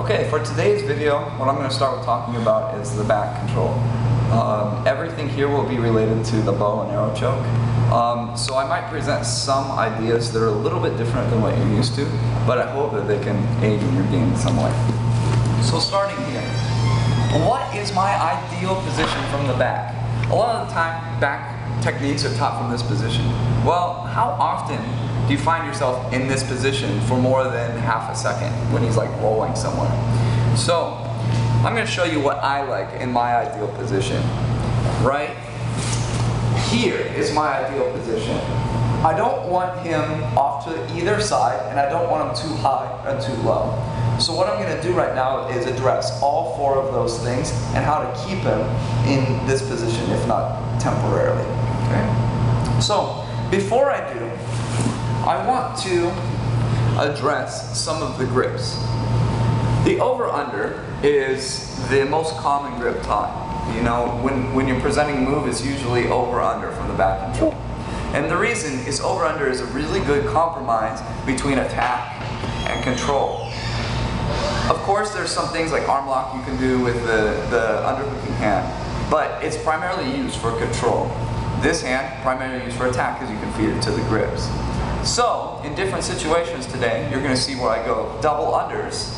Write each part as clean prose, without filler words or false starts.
Okay, for today's video, what I'm going to start with talking about is the back control. Everything here will be related to the bow and arrow choke. So I might present some ideas that are a little bit different than what you're used to, but I hope that they can aid in your game in some way. So starting here, what is my ideal position from the back? A lot of the time, back techniques are taught from this position. Well, how often do you find yourself in this position for more than half a second when he's like rolling somewhere? So I'm going to show you what I like in my ideal position. Right here is my ideal position. I don't want him off to either side, and I don't want him too high or too low. So what I'm going to do right now is address all four of those things and how to keep him in this position, if not temporarily. Okay? So before I do, I want to address some of the grips. The over-under is the most common grip taught. You know, when you're presenting a move, it's usually over-under from the back control. And the reason is over-under is a really good compromise between attack and control. Of course, there's some things like arm lock you can do with the underhooking hand, but it's primarily used for control. This hand, primarily used for attack because you can feed it to the grips. So, in different situations today, you're going to see where I go double unders,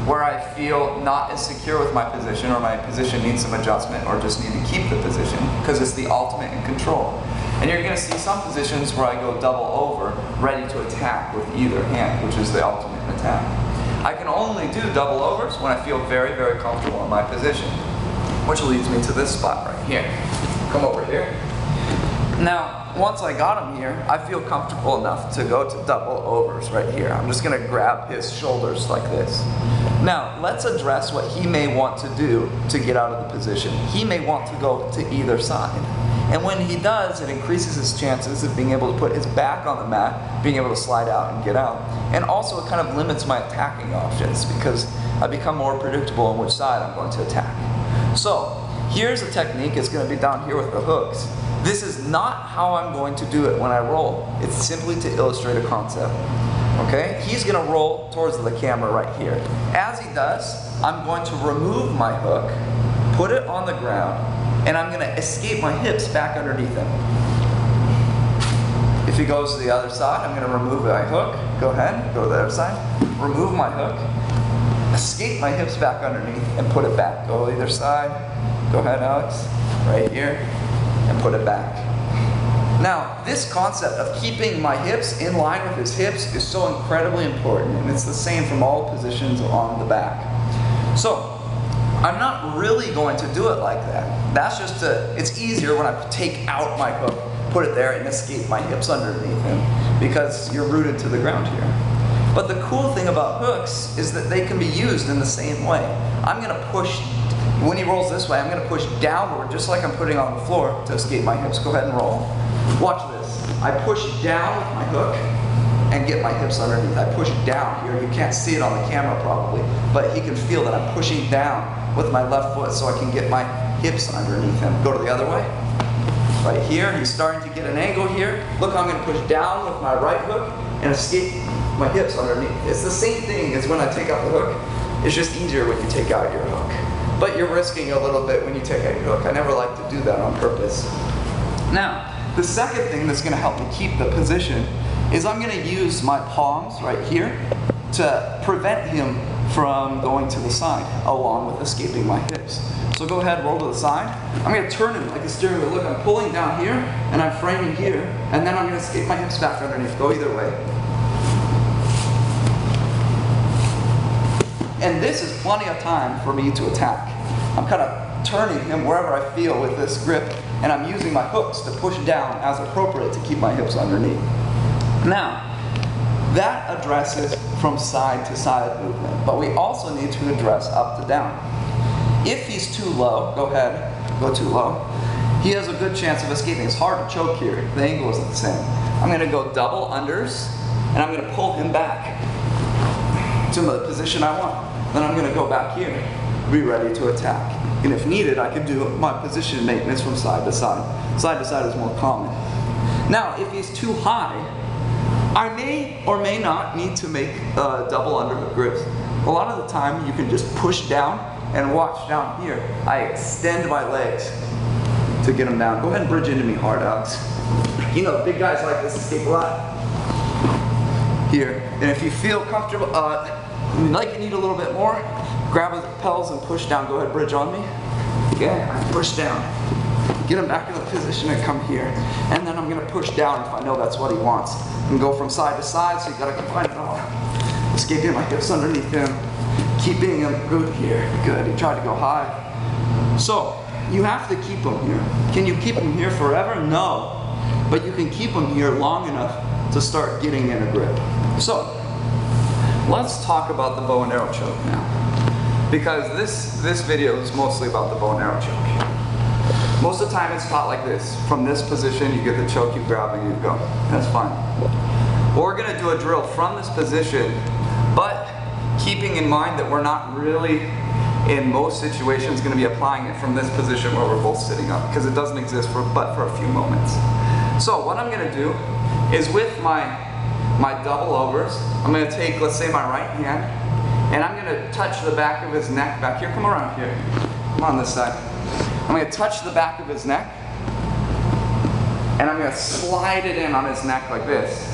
where I feel not as secure with my position, or my position needs some adjustment, or just need to keep the position, because it's the ultimate in control. And you're going to see some positions where I go double over, ready to attack with either hand, which is the ultimate attack. I can only do double overs when I feel very, very comfortable in my position, which leads me to this spot right here. Come over here. Now, once I got him here, I feel comfortable enough to go to double overs right here. I'm just going to grab his shoulders like this. Now, let's address what he may want to do to get out of the position. He may want to go to either side. And when he does, it increases his chances of being able to put his back on the mat, being able to slide out and get out. And also it kind of limits my attacking options because I become more predictable on which side I'm going to attack. So, here's a technique. It's going to be down here with the hooks. This is not how I'm going to do it when I roll. It's simply to illustrate a concept. Okay? He's going to roll towards the camera right here. As he does, I'm going to remove my hook, put it on the ground, and I'm going to escape my hips back underneath him. If he goes to the other side, I'm going to remove my hook. Go ahead, go to the other side. Remove my hook, escape my hips back underneath, and put it back. Go to either side. Go ahead, Alex. Right here. And put it back. Now, this concept of keeping my hips in line with his hips is so incredibly important, and it's the same from all positions on the back. So, I'm not really going to do it like that. That's just it's easier when I take out my hook, put it there, and escape my hips underneath him, because you're rooted to the ground here. But the cool thing about hooks is that they can be used in the same way. I'm going to push. When he rolls this way, I'm going to push downward, just like I'm putting on the floor, to escape my hips. Go ahead and roll. Watch this. I push down with my hook and get my hips underneath. I push down here. You can't see it on the camera probably, but he can feel that I'm pushing down with my left foot so I can get my hips underneath him. Go to the other way. Right here, he's starting to get an angle here. Look, I'm going to push down with my right hook and escape my hips underneath. It's the same thing as when I take out the hook. It's just easier when you take out your hook. But you're risking a little bit when you take out your hook. I never like to do that on purpose. Now, the second thing that's going to help me keep the position is I'm going to use my palms right here to prevent him from going to the side, along with escaping my hips. So go ahead, roll to the side. I'm going to turn him like a steering wheel. Look, I'm pulling down here, and I'm framing here, and then I'm going to escape my hips back underneath. Go either way. And this is plenty of time for me to attack. I'm kind of turning him wherever I feel with this grip, and I'm using my hooks to push down as appropriate to keep my hips underneath. Now, that addresses from side to side movement, but we also need to address up to down. If he's too low, go ahead, go too low, he has a good chance of escaping. It's hard to choke here. The angle isn't the same. I'm going to go double unders, and I'm going to pull him back to the position I want. Then I'm going to go back here, be ready to attack. And if needed, I can do my position maintenance from side to side. Side to side is more common. Now, if he's too high, I may or may not need to make double underhook grips. a lot of the time you can just push down and watch down here. I extend my legs to get them down. Go ahead and bridge into me hard, Alex. You know, big guys like this escape a lot. Here, and if you feel comfortable, like you need a little bit more, grab the lapels and push down. Go ahead, bridge on me. Okay, push down. Get him back in the position and come here. And then I'm gonna push down if I know that's what he wants. And go from side to side, so you gotta combine it all. Escaping my hips underneath him. Keeping him good here. Good, he tried to go high. So, you have to keep him here. Can you keep him here forever? No. But you can keep him here long enough to start getting in a grip. So, let's talk about the bow and arrow choke now. Because this video is mostly about the bow and arrow choke. Most of the time it's taught like this. From this position, you get the choke, you grab and you go. That's fine. We're gonna do a drill from this position, but keeping in mind that we're not really, in most situations, gonna be applying it from this position where we're both sitting up, because it doesn't exist but for a few moments. So what I'm gonna do is with my double overs, I'm gonna take, let's say, my right hand, and I'm gonna touch the back of his neck back here. Come around here. Come on this side. I'm gonna touch the back of his neck, and I'm gonna slide it in on his neck like this.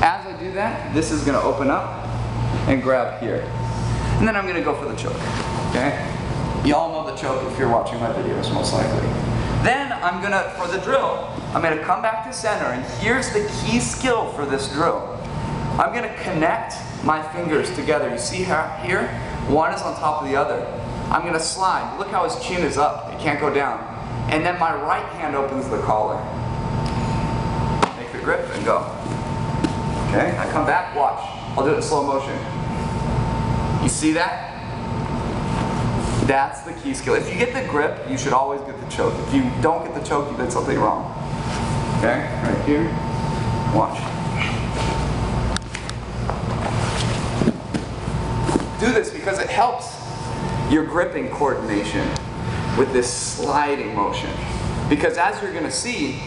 As I do that, this is gonna open up and grab here. And then I'm gonna go for the choke, okay? You all know the choke if you're watching my videos, most likely. Then I'm gonna, for the drill, I'm gonna come back to center, and here's the key skill for this drill. I'm gonna connect my fingers together. You see how here, one is on top of the other. I'm gonna slide. Look how his chin is up. It can't go down. And then my right hand opens the collar. Make the grip and go. Okay, I come back, watch. I'll do it in slow motion. You see that? That's the key skill. If you get the grip, you should always get the choke. If you don't get the choke, you did something wrong. Okay, right here. Watch. Do this because it helps your gripping coordination with this sliding motion. Because as you're gonna see,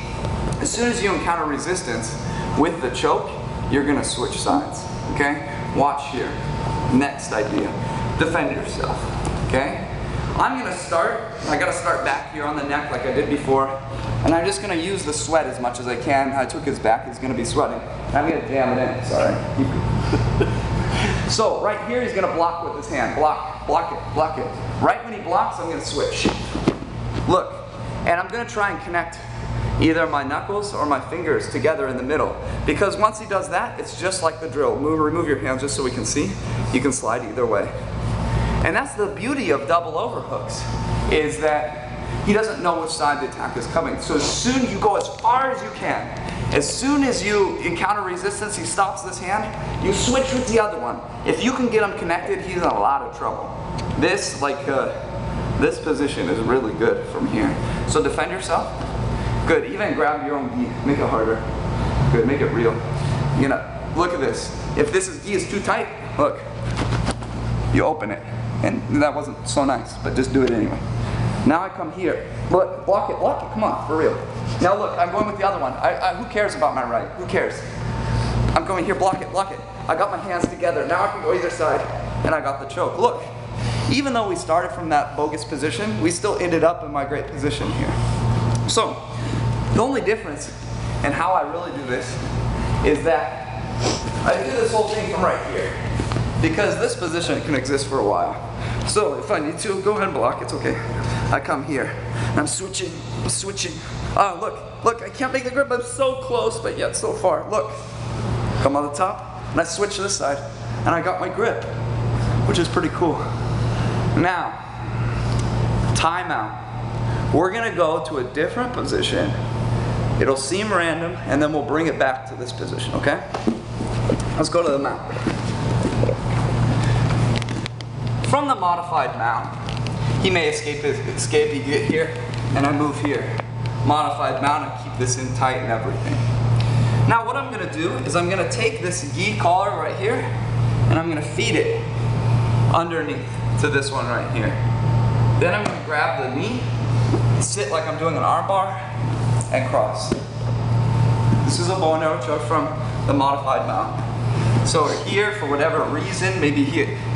as soon as you encounter resistance with the choke, you're gonna switch sides, okay? Watch here. Next idea, defend yourself, okay? I'm gonna start, I gotta start back here on the neck like I did before, and I'm just gonna use the sweat as much as I can. I took his back, he's gonna be sweating. I'm gonna jam it in, sorry. So right here, he's gonna block with his hand. Block, block it, block it. Right when he blocks, I'm gonna switch. Look, and I'm gonna try and connect either my knuckles or my fingers together in the middle. Because once he does that, it's just like the drill. Remove your hands just so we can see. You can slide either way. And that's the beauty of double overhooks, is that he doesn't know which side the attack is coming. So as soon you go as far as you can. As soon as you encounter resistance, he stops this hand, you switch with the other one. If you can get him connected, he's in a lot of trouble. This, this position is really good from here. So defend yourself. Good, even grab your own gi, make it harder. Good, make it real. You know, look at this. If this gi is too tight, look, you open it. And that wasn't so nice, but just do it anyway. Now I come here. Look, block it, come on, for real. Now look, I'm going with the other one. Who cares about my right? Who cares? I'm going here, block it, block it. I got my hands together. Now I can go either side, and I got the choke. Look, even though we started from that bogus position, we still ended up in my great position here. So, the only difference in how I really do this is that I do this whole thing from right here. Because this position can exist for a while. So if I need to, go ahead and block, it's okay. I come here, and I'm switching. Oh, look, I can't make the grip, I'm so close, but yet so far. Look, come on the top, and I switch this side, and I got my grip, which is pretty cool. Now, timeout. We're gonna go to a different position. It'll seem random, and then we'll bring it back to this position, okay? Let's go to the mount. From the modified mount, he may escape, he get here, and I move here. Modified mount, and keep this in tight and everything. Now what I'm gonna do is I'm gonna take this gi collar right here, and I'm gonna feed it underneath to this one right here. Then I'm gonna grab the knee, sit like I'm doing an arm bar, and cross. This is a bow and arrow choke from the modified mount. So here, for whatever reason, maybe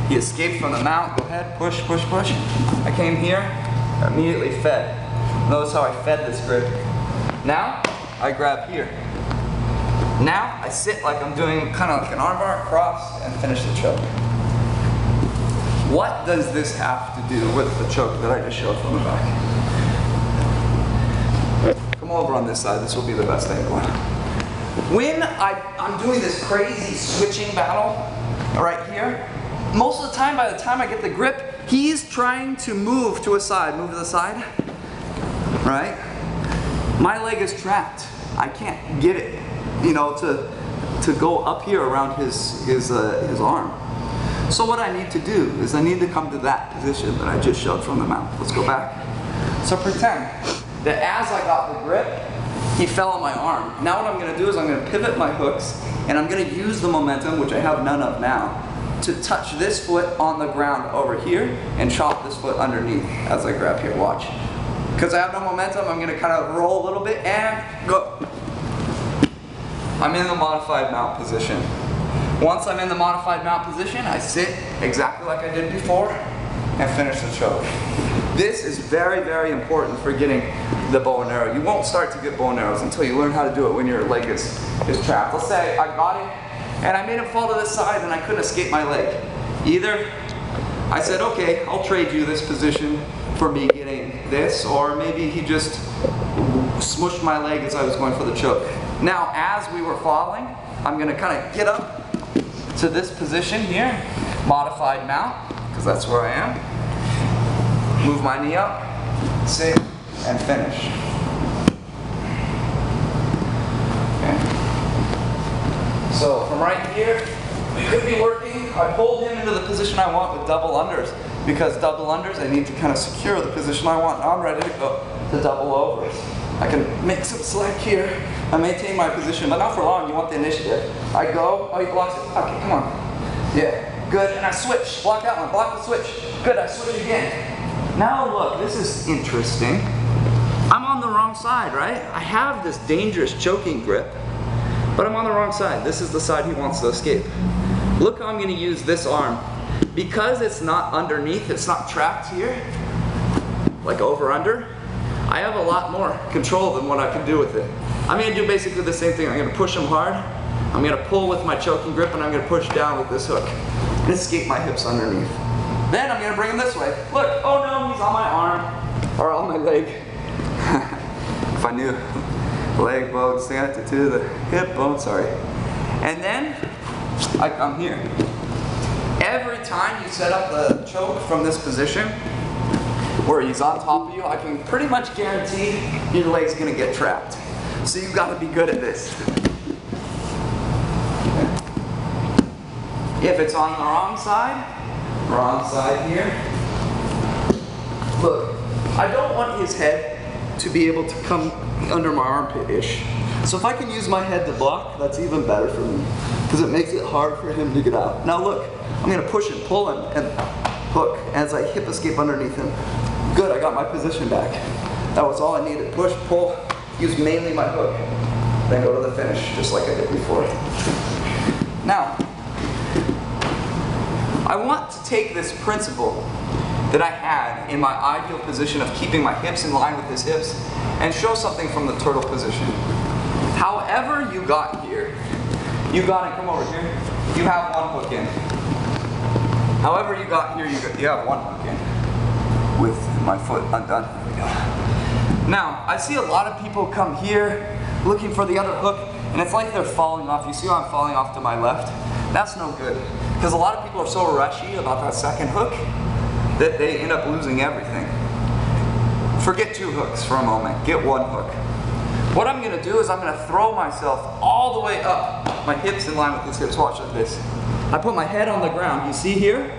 He escaped from the mount. Go ahead, push, push, push. I came here, immediately fed. Notice how I fed this grip. Now, I grab here. Now, I sit like I'm doing kind of like an armbar, cross, and finish the choke. What does this have to do with the choke that I just showed from the back? Come over on this side, this will be the best angle. When I'm doing this crazy switching battle right here, most of the time, by the time I get the grip, he's trying to move to a side, move to the side, right? My leg is trapped. I can't get it, you know, to go up here around his arm. So what I need to do is I need to come to that position that I just showed from the mount. Let's go back. So pretend that as I got the grip, he fell on my arm. Now what I'm going to do is I'm going to pivot my hooks, and I'm going to use the momentum, which I have none of now, to touch this foot on the ground over here and chop this foot underneath as I grab here. Watch. Because I have no momentum, I'm going to kind of roll a little bit and go. I'm in the modified mount position. Once I'm in the modified mount position, I sit exactly like I did before and finish the choke. This is very, very important for getting the bow and arrow. You won't start to get bow and arrows until you learn how to do it when your leg is trapped. Let's say I got it and I made him fall to this side and I couldn't escape my leg. Either I said, okay, I'll trade you this position for me getting this, or maybe he just smushed my leg as I was going for the choke. Now, as we were falling, I'm going to kind of get up to this position here, modified mount, because that's where I am. Move my knee up, sit, and finish. Okay. So from right here, we could be working. I pulled him into the position I want with double unders, because double unders, I need to kind of secure the position I want. Now I'm ready to go to double overs. I can make some slack here. I maintain my position, but not for long. You want the initiative. I go. Oh, he blocks it. Okay, come on. Yeah, good. And I switch. Block that one. Block the switch. Good. I switch again. Now look, this is interesting. I'm on the wrong side, right? I have this dangerous choking grip, but I'm on the wrong side. This is the side he wants to escape. Look how I'm going to use this arm. Because it's not underneath, it's not trapped here, like over under, I have a lot more control than what I can do with it. I'm going to do basically the same thing. I'm going to push him hard, I'm going to pull with my choking grip, and I'm going to push down with this hook and escape my hips underneath. Then I'm going to bring him this way. Look, oh no, he's on my arm, or on my leg. If I knew leg bone, stand to the hip bone, sorry. And then I come here. Every time you set up the choke from this position, where he's on top of you, I can pretty much guarantee your leg's gonna get trapped. So you've got to be good at this. If it's on the wrong side here. Look, I don't want his head to be able to come under my armpit-ish. So if I can use my head to block, that's even better for me, because it makes it hard for him to get out. Now look, I'm going to push and pull him and hook as I hip escape underneath him. Good, I got my position back. That was all I needed. Push, pull, use mainly my hook. Then go to the finish, just like I did before. Now, I want to take this principle that I had in my ideal position of keeping my hips in line with his hips and show something from the turtle position. However you got here, you got it, come over here, you have one hook in. However you got here, you have one hook in. With my foot undone, there we go. Now, I see a lot of people come here looking for the other hook, and it's like they're falling off. You see how I'm falling off to my left? That's no good, because a lot of people are so rushy about that second hook that they end up losing everything. Forget two hooks for a moment, get one hook. What I'm going to do is I'm going to throw myself all the way up, my hips in line with his hips. Watch like this. I put my head on the ground. You see here?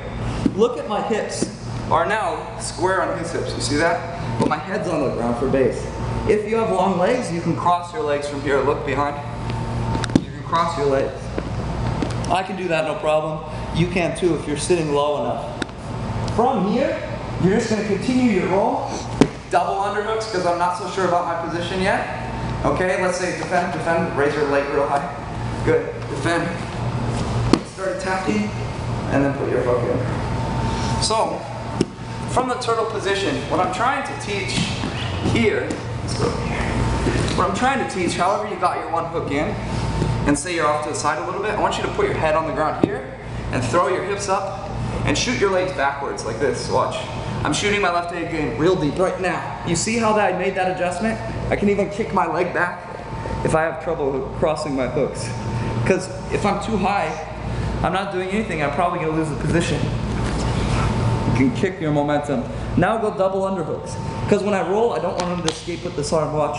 Look at my hips are now square on his hips. You see that? But my head's on the ground for base. If you have long legs, you can cross your legs from here. Look behind. You can cross your legs. I can do that, no problem. You can too if you're sitting low enough. From here, you're just going to continue your roll. Double underhooks, because I'm not so sure about my position yet. Okay, let's say defend, defend, raise your leg real high. Good, defend. Start attacking, and then put your hook in. So, from the turtle position, what I'm trying to teach here, let's go here. What I'm trying to teach, however you got your one hook in, and say you're off to the side a little bit, I want you to put your head on the ground here, and throw your hips up, and shoot your legs backwards like this, watch. I'm shooting my left leg in real deep right now. You see how I made that adjustment? I can even kick my leg back if I have trouble crossing my hooks. Because if I'm too high, I'm not doing anything, I'm probably gonna lose the position. You can kick your momentum. Now go double underhooks. Because when I roll, I don't want him to escape with this arm, watch.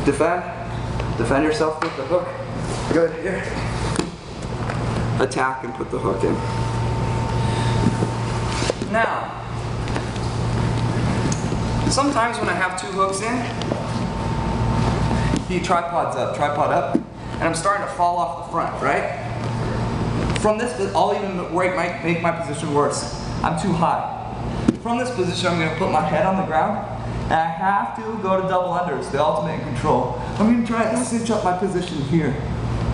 Defend yourself with the hook. Good, here. Attack and put the hook in. Now, sometimes when I have two hooks in, the tripod up, and I'm starting to fall off the front, right? From this, I'll even make my position worse. I'm too high. From this position, I'm going to put my head on the ground, and I have to go to double unders, the ultimate control. I'm going to try to cinch up my position here.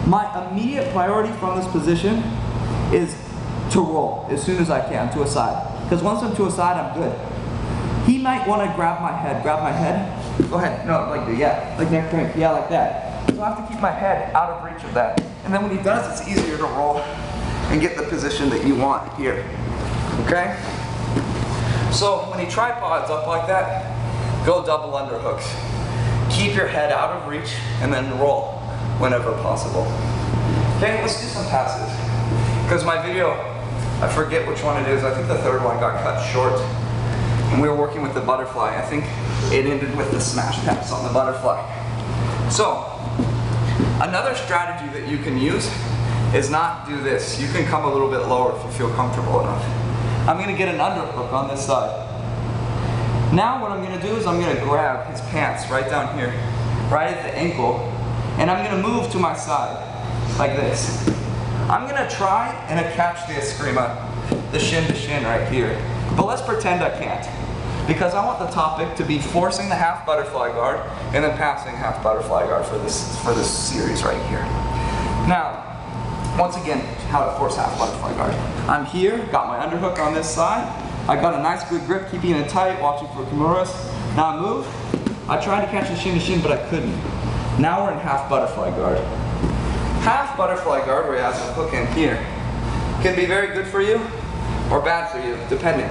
My immediate priority from this position is to roll as soon as I can to a side. Because once I'm to a side, I'm good. He might want to grab my head. Go ahead. No, like that. Yeah, like neck crank. Yeah, like that. So I have to keep my head out of reach of that. And then when he does, it's easier to roll and get the position that you want here. Okay? So when he tripods up like that, go double underhooks. Keep your head out of reach and then roll whenever possible. Okay, let's do some passes. Because my video, I forget which one it is. I think the third one got cut short. And we were working with the butterfly. I think it ended with the smash pass on the butterfly. So, another strategy that you can use is not do this. You can come a little bit lower if you feel comfortable enough. I'm going to get an underhook on this side. Now what I'm going to do is I'm going to grab his pants right down here, right at the ankle, and I'm going to move to my side, like this. I'm going to try and catch the eskrima, the shin to shin right here. But let's pretend I can't. Because I want the topic to be forcing the half butterfly guard and then passing half butterfly guard for this series right here. Now, once again, how to force half butterfly guard. I'm here, got my underhook on this side. I got a nice good grip, keeping it tight, watching for kimuras. Now I move. I tried to catch the shin to shin, but I couldn't. Now we're in half butterfly guard. Half butterfly guard, where he has a hook in here, can be very good for you or bad for you, depending.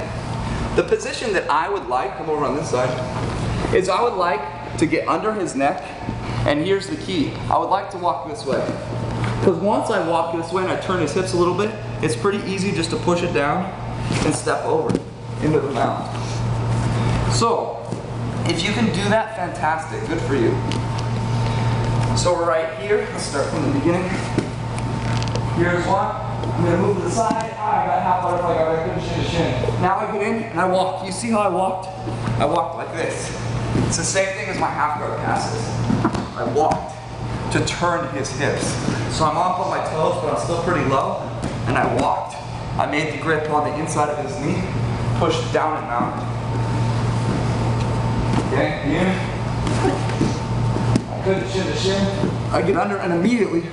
The position that I would like, come over on this side, is I would like to get under his neck, and here's the key. I would like to walk this way. Because once I walk this way and I turn his hips a little bit, it's pretty easy just to push it down and step over into the mount. So, if you can do that, fantastic, good for you. So we're right here, let's start from the beginning. Here's one, I'm going to move to the side, I got half butterfly guard, I couldn't shin to shin. Now I get in and I walk. You see how I walked? I walked like this. It's the same thing as my half guard passes. I walked to turn his hips. So I'm up on my toes, but I'm still pretty low, and I walked. I made the grip on the inside of his knee, pushed down and out. Okay, here. I couldn't shin to shin. I get under and immediately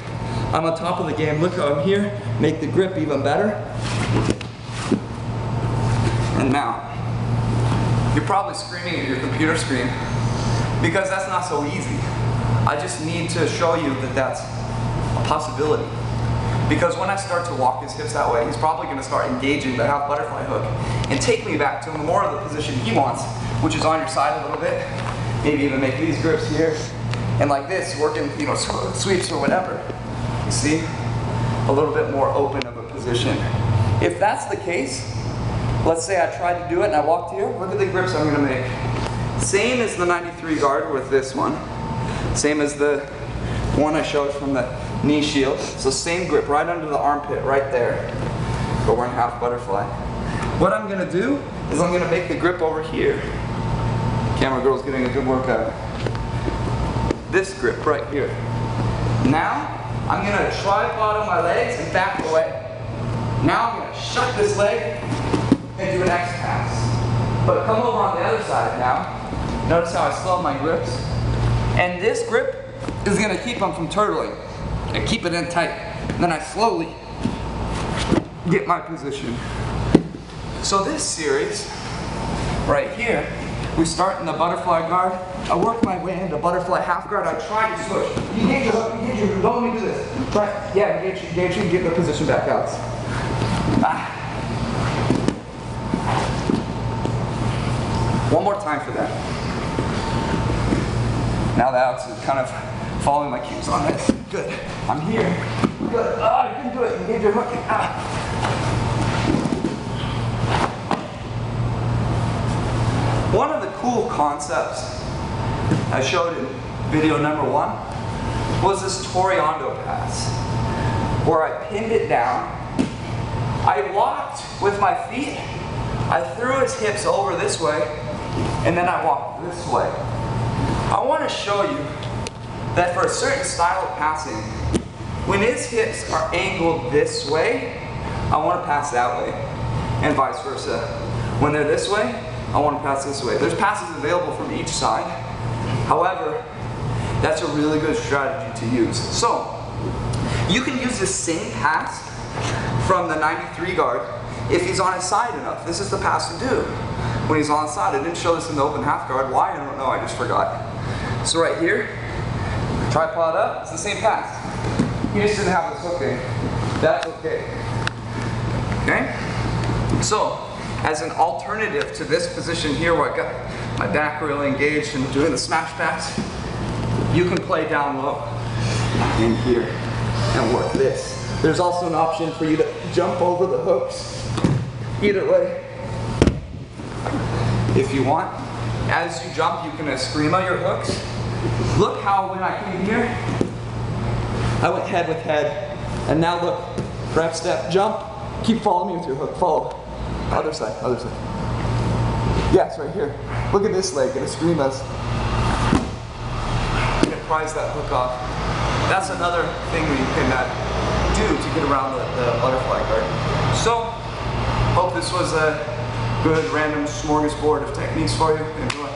I'm on top of the game. Look how I'm here, make the grip even better. And now, you're probably screaming at your computer screen because that's not so easy. I just need to show you that that's a possibility. Because when I start to walk his hips that way, he's probably going to start engaging the half butterfly hook and take me back to more of the position he wants, which is on your side a little bit. Maybe even make these grips here. And like this, working, you know, sweeps or whatever. You see? A little bit more open of a position. If that's the case, let's say I tried to do it and I walked here, look at the grips I'm going to make. Same as the 93 guard with this one. Same as the one I showed from the knee shield. So same grip right under the armpit, right there. But we're in half butterfly. What I'm going to do is I'm going to make the grip over here. Camera girl's getting a good workout. This grip right here. Now, I'm going to tripod on my legs and back away. Now I'm going to shut this leg and do an X pass. But come over on the other side now. Notice how I still have my grips. And this grip is going to keep him from turtling. I keep it in tight. And then I slowly get my position. So this series, right here, we start in the butterfly guard. I work my way into butterfly half guard. I try to switch. Engage your hook, engage your hook. Don't let me do this. Try, yeah, engage you, get the position back out. Ah. One more time for that. Now that Alex is kind of following my cues on this. Good. I'm here. Good. Ah, you can do it. Engage your hook. Ah. One of the cool concepts I showed in video number 1 was this Toreando pass, where I pinned it down, I walked with my feet, I threw his hips over this way, and then I walked this way. I want to show you that for a certain style of passing, when his hips are angled this way, I want to pass that way, and vice versa. When they're this way, I want to pass this way. There's passes available from each side. However, that's a really good strategy to use. So, you can use the same pass from the 93 guard if he's on his side enough. This is the pass to do when he's on the side. I didn't show this in the open half guard. Why? I don't know. I just forgot. So right here, tripod up, it's the same pass. He just didn't have his hook in. That's okay. Okay? So, as an alternative to this position here where I got my back really engaged and doing the smash pass, you can play down low in here and work this. There's also an option for you to jump over the hooks. Either way, if you want. As you jump, you can eskrima your hooks. Look how when I came here, I went head with head. And now look, rep step, jump, keep following me with your hook, follow. Other side, other side. Yes, right here. Look at this leg, it escrimas. You can prise that hook off. That's another thing that you can do to get around the butterfly guard. So, hope this was a good random smorgasbord of techniques for you. Enjoy.